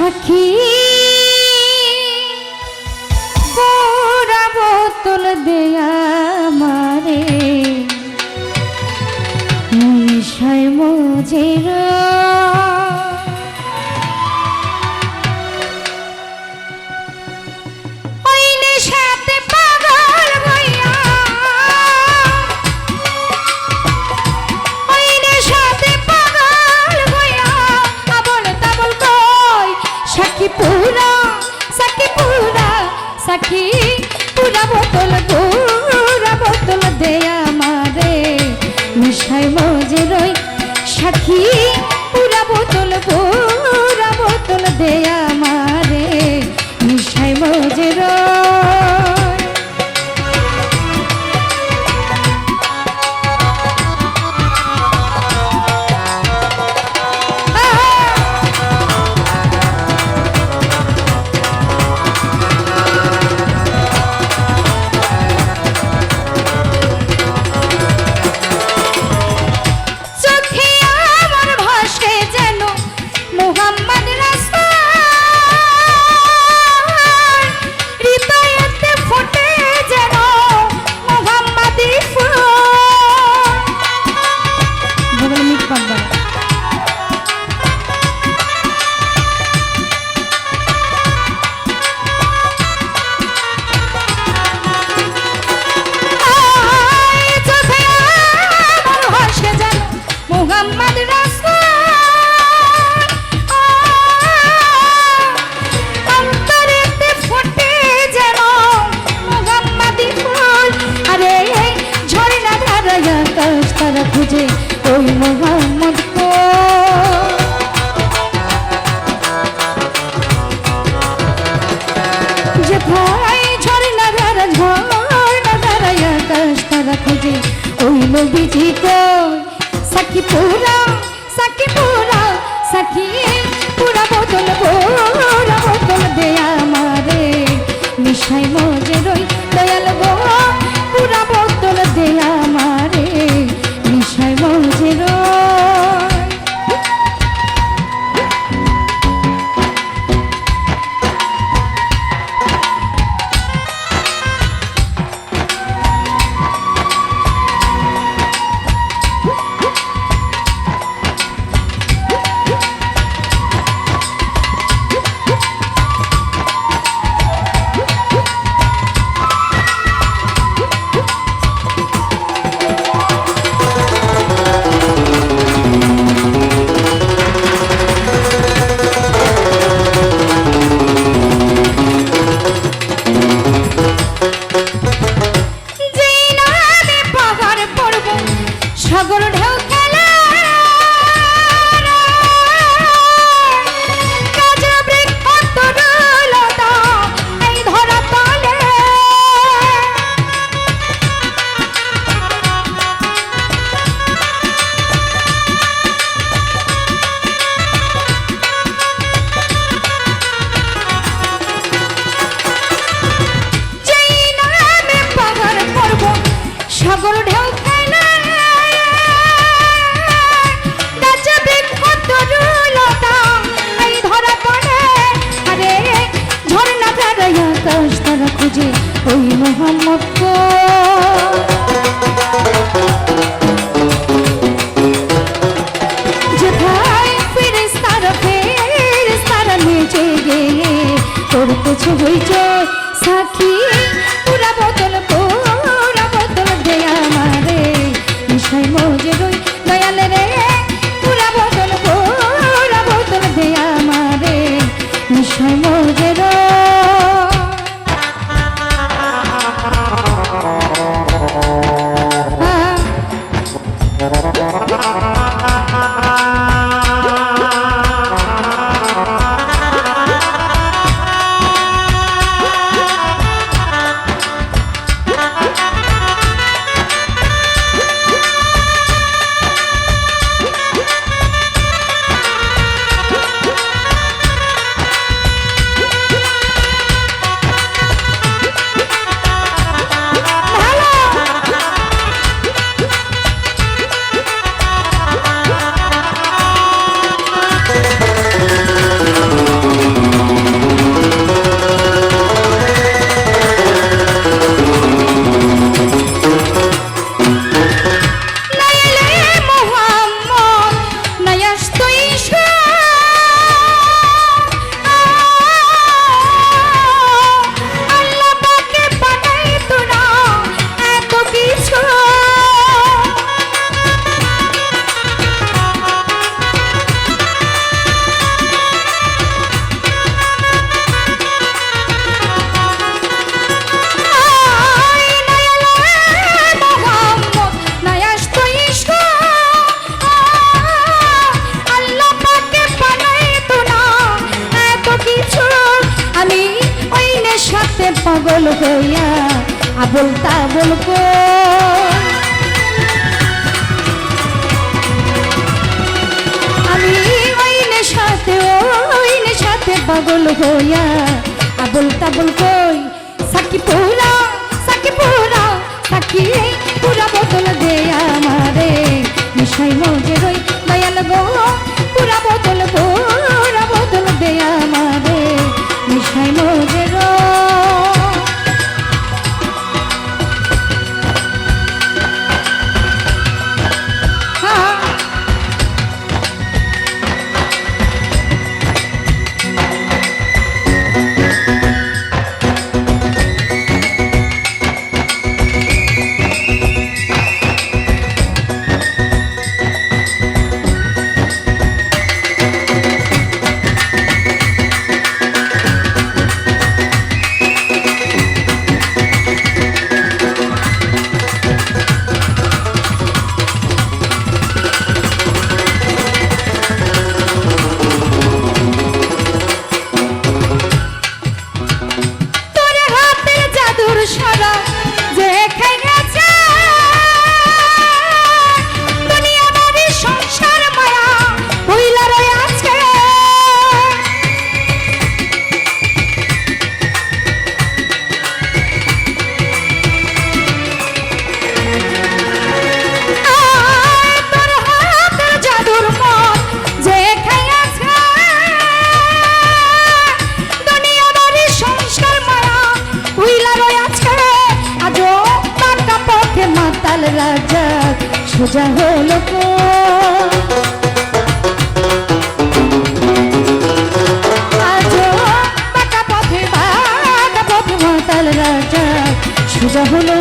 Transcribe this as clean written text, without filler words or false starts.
সাক্ষী পুরা বোতল দেয়া মারে নিশায় মজের সাক্ষী পুরা বোতল দেয়া মারে নিশায় মজে রই সাক্ষী পুরা বোতল দেয়া মারে নিশায় মজে রই খুঁজে ওই মোহাম্মদ কো যে ভাই ঝরনা ধারা আকাশ তারা খুঁজে ওই নবীজি কো সাক্ষী পুরা সাক্ষী বোতল দেয়া মারে নিশায় মজে রই দয়াল গো পুরা বোতল দেয়া মারে নিশায় মজে রই সাগর ঢেউ খেলা কাজা বৃক্ষ তরুলতা এই ধরা তলে যেই নামে পাহাড় পর্বত সাগর ঢেউ খেলা খুঁজে ওই মোহাম্মদ কো যেথায় ফেরেশতারা নেচে গেয়ে তোর কিছু হইছে সাক্ষী পুরা বোতল দেয়া মারে নিশায় মজে রই দয়াল রে পুরা বোতল দেয়া মারে নিশায় মজে রই পাগল হইয়া আবল তাবল আমি ওই নেশাতে পাগল হইয়া আবল তাবল কই সাকি পুরা বোতল দে আমারে মিশাই মজে রই দয়াল গো পুরা বোতল দে আমারে মিশাই মজে রই রাজা সোজা হলো আজ বাঁকা পথে মাতাল রাজা সোজা হলো